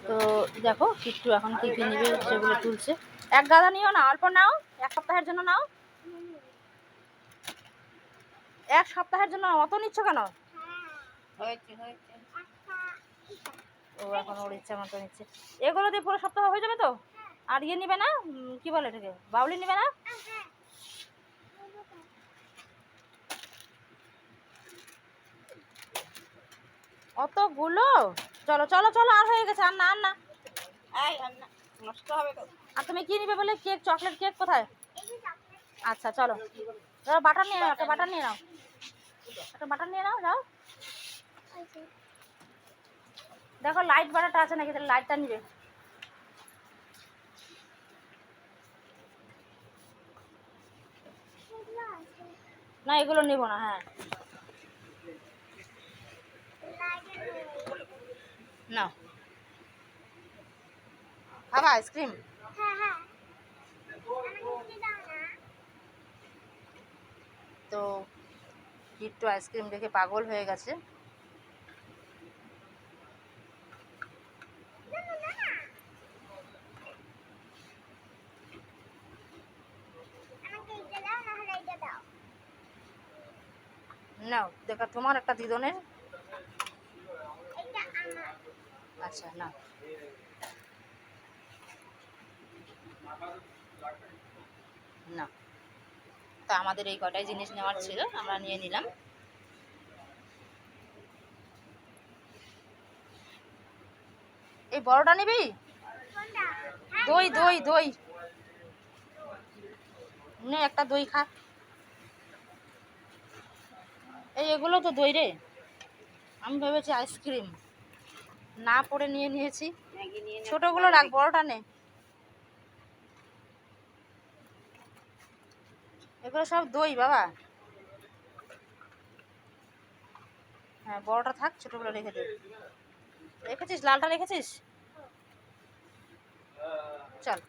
তো দেখো কিট্টু এখন কী কী নেবে সেগুলো তুলছে। এক গাদা নিও না, অল্প নাও, এক সপ্তাহের জন্য নাও। এক সপ্তাহের জন্য অত নিচ্ছ কেন? ও এখন ওর ইচ্ছা মতো নিচ্ছে। এগুলো দিয়ে পুরো সপ্তাহ হয়ে যাবে তো? আর ইয়ে নিবে না, কি বলে এটাকে, বাউলি নিবে না? অতগুলো? চলো চলো চলো, আর হয়ে গেছে, আর না আর না। নষ্ট হবে তো। আর তুমি কি নিবে বলে? কেক, চকলেট কেক কোথায়? আচ্ছা চলো, বাটার নিয়ে নাও, একটা বাটার নিয়ে নাও, একটা বাটার নিয়ে নাও, যাও। দেখো লাইট বাটারটা আছে নাকি, তাহলে লাইটটা নিবে। না এগুলো নেব না। হ্যাঁ না, খাবা আইসক্রিম? তো কিট্টু আইসক্রিম দেখে পাগল হয়ে গেছে। নাও দেখা, তোমার একটা দিদনের। আচ্ছা না, না তা আমাদের এই কটাই জিনিস নেওয়ার ছিল, আমরা নিয়ে নিলাম। এই বড়টা নিবি? দই দই দই নে, একটা দই খা। এই এগুলো তো দই রে, আমি ভেবেছি আইসক্রিম, না পড়ে নিয়ে নিয়েছি। ছোটগুলো রাখ, বড়টা নে। এগুলো সব দই বাবা। হ্যাঁ বড়টা থাক, ছোটগুলো রেখে দে। রেখেছিস? লালটা রেখেছিস? চল।